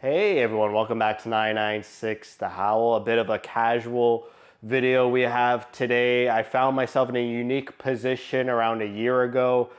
Hey everyone, welcome back to 996 The Howl. A bit of a casual video we have today. I found myself in a unique position around a year ago.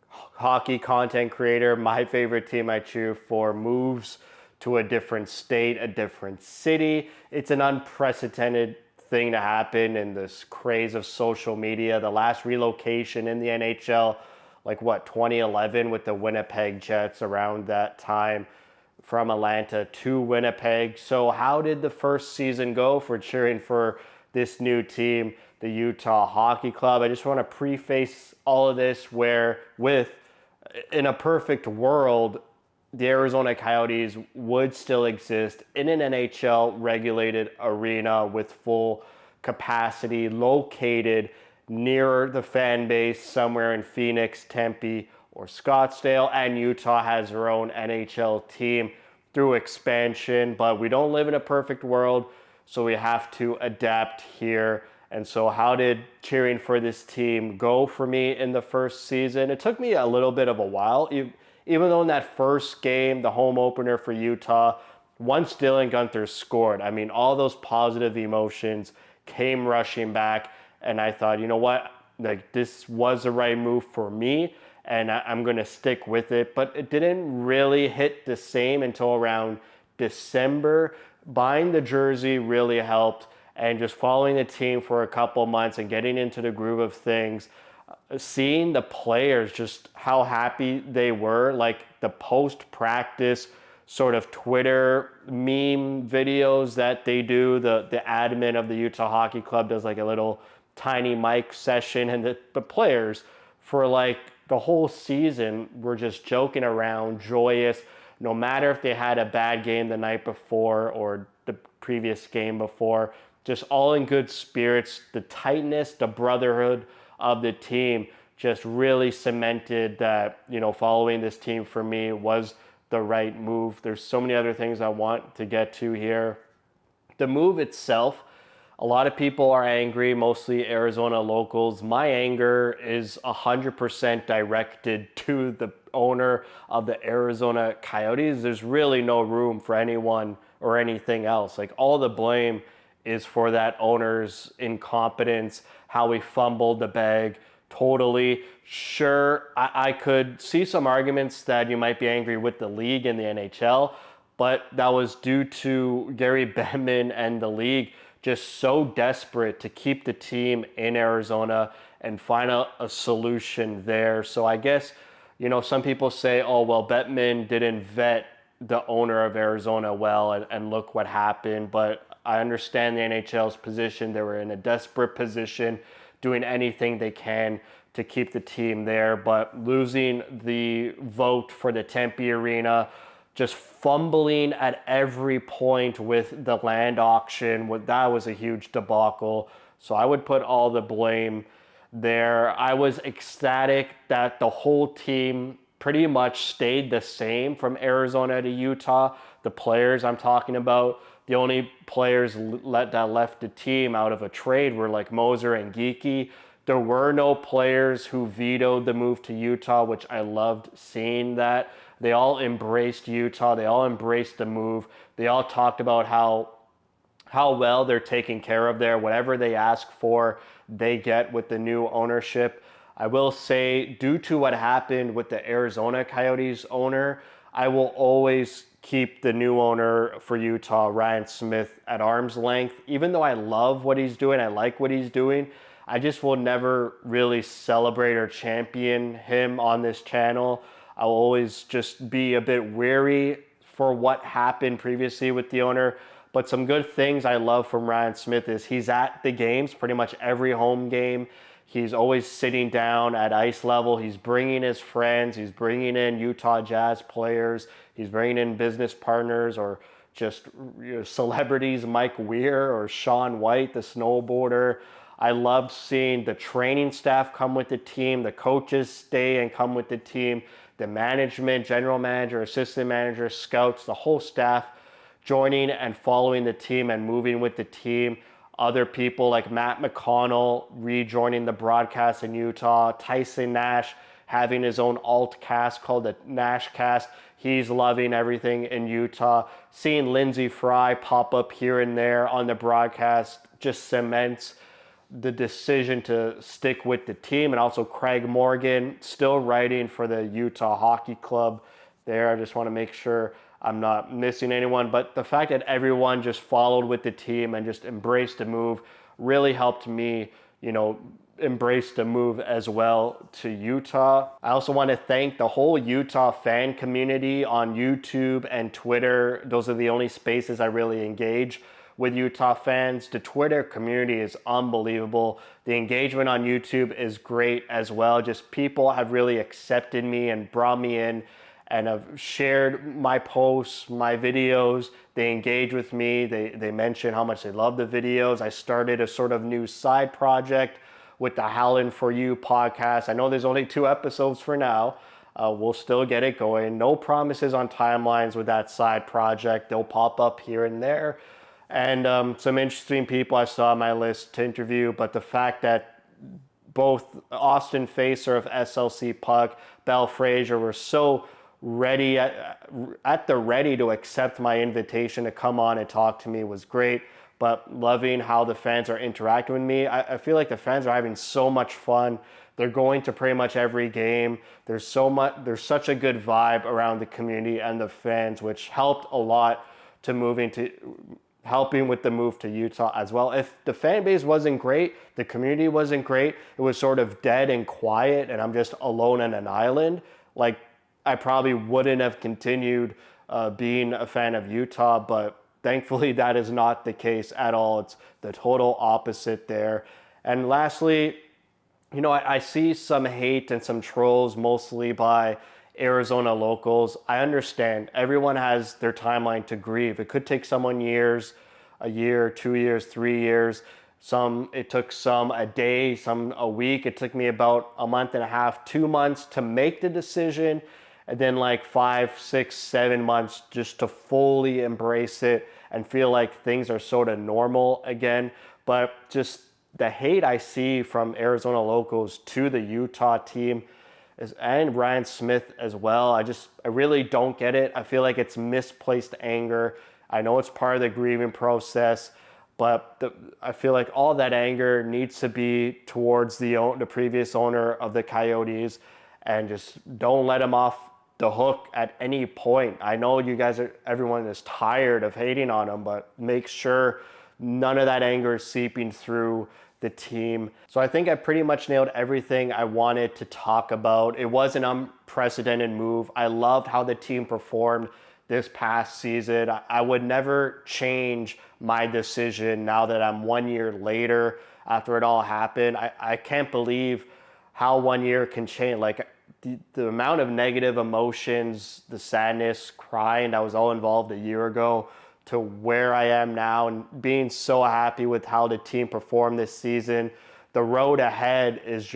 Hockey content creator, my favorite team I cheer for moves to a different state, a different city. It's an unprecedented thing to happen in this craze of social media. The last relocation in the NHL, 2011 with the Winnipeg Jets around that time from Atlanta to Winnipeg. So how did the first season go for cheering for this new team, the Utah Hockey Club? I just want to preface all of this in a perfect world, the Arizona Coyotes would still exist in an NHL regulated arena with full capacity, located near the fan base somewhere in Phoenix, Tempe, or Scottsdale, and Utah has their own NHL team through expansion, but we don't live in a perfect world, so we have to adapt here. And so how did cheering for this team go for me in the first season? It took me a little bit of a while, even though in that first game, the home opener for Utah, once Dylan Guenther scored, I mean, all those positive emotions came rushing back, and I thought, you know what, this was the right move for me, and I'm going to stick with it. But it didn't really hit the same until around December. Buying the jersey really helped, and just following the team for a couple months and getting into the groove of things, seeing the players, just how happy they were, like the post-practice sort of Twitter meme videos that they do. The admin of the Utah Hockey Club does like a little tiny mic session, and the players for like the whole season were just joking around, joyous, no matter if they had a bad game the night before or the previous game before, just all in good spirits. The tightness, the brotherhood of the team just really cemented that, following this team for me was the right move. There's so many other things I want to get to here. The move itself, a lot of people are angry, mostly Arizona locals. My anger is 100% directed to the owner of the Arizona Coyotes. There's really no room for anyone or anything else. Like, all the blame is for that owner's incompetence, how he fumbled the bag totally. Sure, I could see some arguments that you might be angry with the league and the NHL, but that was due to Gary Bettman and the league just so desperate to keep the team in Arizona and find a solution there. So I guess, some people say, oh, well, Bettman didn't vet the owner of Arizona well, and look what happened. But I understand the NHL's position. They were in a desperate position, doing anything they can to keep the team there. But losing the vote for the Tempe Arena, just fumbling at every point with the land auction, that was a huge debacle. So I would put all the blame there. I was ecstatic that the whole team pretty much stayed the same from Arizona to Utah. The players I'm talking about, the only players that left the team out of a trade were like Moser and Geeky. There were no players who vetoed the move to Utah, which I loved seeing that. They all embraced Utah. They all embraced the move. They all talked about how well they're taken care of there. Whatever they ask for, they get with the new ownership. I will say, due to what happened with the Arizona Coyotes owner, I will always keep the new owner for Utah, Ryan Smith, at arm's length. Even though I love what he's doing, I like what he's doing, I just will never really celebrate or champion him on this channel. I'll always just be a bit wary for what happened previously with the owner. But some good things I love from Ryan Smith is he's at the games, pretty much every home game. He's always sitting down at ice level. He's bringing his friends. He's bringing in Utah Jazz players. He's bringing in business partners or just celebrities, Mike Weir or Shaun White, the snowboarder. I loved seeing the training staff come with the team, the coaches stay and come with the team, the management, general manager, assistant manager, scouts, the whole staff joining and following the team and moving with the team. Other people like Matt McConnell rejoining the broadcast in Utah, Tyson Nash having his own alt cast called the Nash cast. He's loving everything in Utah. Seeing Lindsey Fry pop up here and there on the broadcast just cements the decision to stick with the team. And also Craig Morgan still writing for the Utah Hockey Club there. I just want to make sure I'm not missing anyone. But the fact that everyone just followed with the team and just embraced the move really helped me, embrace the move as well to Utah. I also want to thank the whole Utah fan community on YouTube and Twitter. Those are the only spaces I really engage with Utah fans. The Twitter community is unbelievable. The engagement on YouTube is great as well. Just people have really accepted me and brought me in and have shared my posts, my videos. They engage with me. They mention how much they love the videos. I started a sort of new side project with the Howl for You podcast. I know there's only 2 episodes for now. We'll still get it going. No promises on timelines with that side project. They'll pop up here and there. And some interesting people I saw on my list to interview. But the fact that both Austin Facer of SLC Puck, Belle Fraser were so ready at the ready to accept my invitation to come on and talk to me was great. But loving how the fans are interacting with me. I feel like the fans are having so much fun. They're going to pretty much every game. There's such a good vibe around the community and the fans, which helped a lot to helping with the move to Utah as well. If the fan base wasn't great, the community wasn't great, it was sort of dead and quiet, and I'm just alone on an island, like I probably wouldn't have continued being a fan of Utah, but thankfully, that is not the case at all. It's the total opposite there. And lastly, I see some hate and some trolls mostly by Arizona locals. I understand everyone has their timeline to grieve. It could take someone years, a year, 2 years, 3 years. It took some a day, some a week. It took me about a month and a half, 2 months to make the decision. And then like 5, 6, 7 months just to fully embrace it and feel like things are sort of normal again. But just the hate I see from Arizona locals to the Utah team and Ryan Smith as well, I really don't get it. I feel like it's misplaced anger. I know it's part of the grieving process, but I feel like all that anger needs to be towards the previous owner of the Coyotes, and just don't let him off the hook at any point. I know everyone is tired of hating on him, but make sure none of that anger is seeping through the team. So I think I pretty much nailed everything I wanted to talk about. It was an unprecedented move. I loved how the team performed this past season. I would never change my decision now that I'm 1 year later after it all happened. I can't believe how 1 year can change. Like, the amount of negative emotions, the sadness, crying that was all involved a year ago to where I am now, and being so happy with how the team performed this season. The road ahead is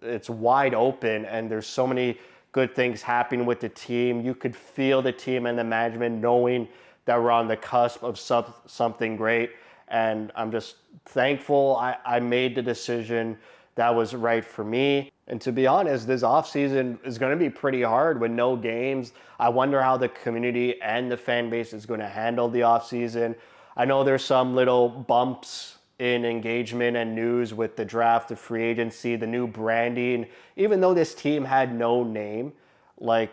it's wide open, and there's so many good things happening with the team. You could feel the team and the management knowing that we're on the cusp of something great. And I'm just thankful I made the decision that was right for me. And to be honest, this offseason is going to be pretty hard with no games. I wonder how the community and the fan base is going to handle the offseason. I know there's some little bumps in engagement and news with the draft, the free agency, the new branding. Even though this team had no name, like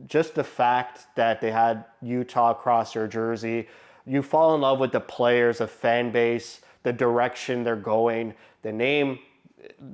just the fact that they had Utah across their jersey, you fall in love with the players, the fan base, the direction they're going. The name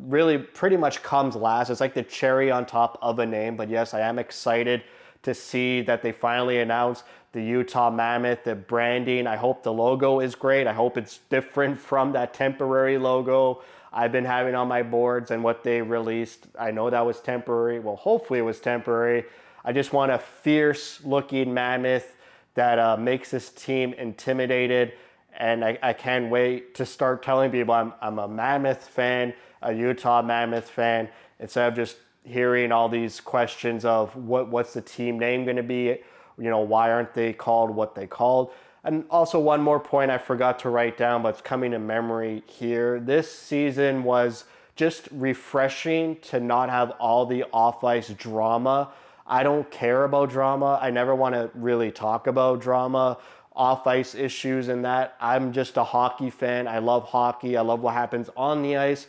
really pretty much comes last. It's like the cherry on top of a name. But yes, I am excited to see that they finally announced the Utah Mammoth, the branding. I hope the logo is great. I hope it's different from that temporary logo I've been having on my boards and what they released. I know that was temporary. Well, hopefully it was temporary. I just want a fierce looking mammoth that makes this team intimidated. And I can't wait to start telling people I'm a Mammoth fan, a Utah Mammoth fan, instead of just hearing all these questions of what's the team name going to be, why aren't they called what they called. And also one more point I forgot to write down, but it's coming to memory here. This season was just refreshing to not have all the off-ice drama. I don't care about drama. I never want to really talk about drama, off-ice issues and that. I'm just a hockey fan. I love hockey. I love what happens on the ice.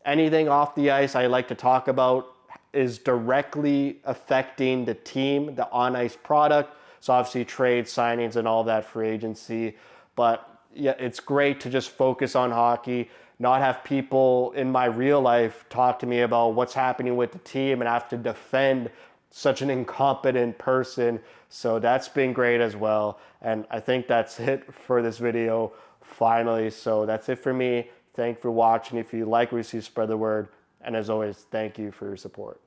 Anything off the ice I like to talk about is directly affecting the team, the on-ice product. So obviously trade signings and all that free agency. But yeah, it's great to just focus on hockey, not have people in my real life talk to me about what's happening with the team and have to defend such an incompetent person. So that's been great as well. And I think that's it for this video finally. So that's it for me. Thank you for watching. If you like what you see, spread the word. And as always, thank you for your support.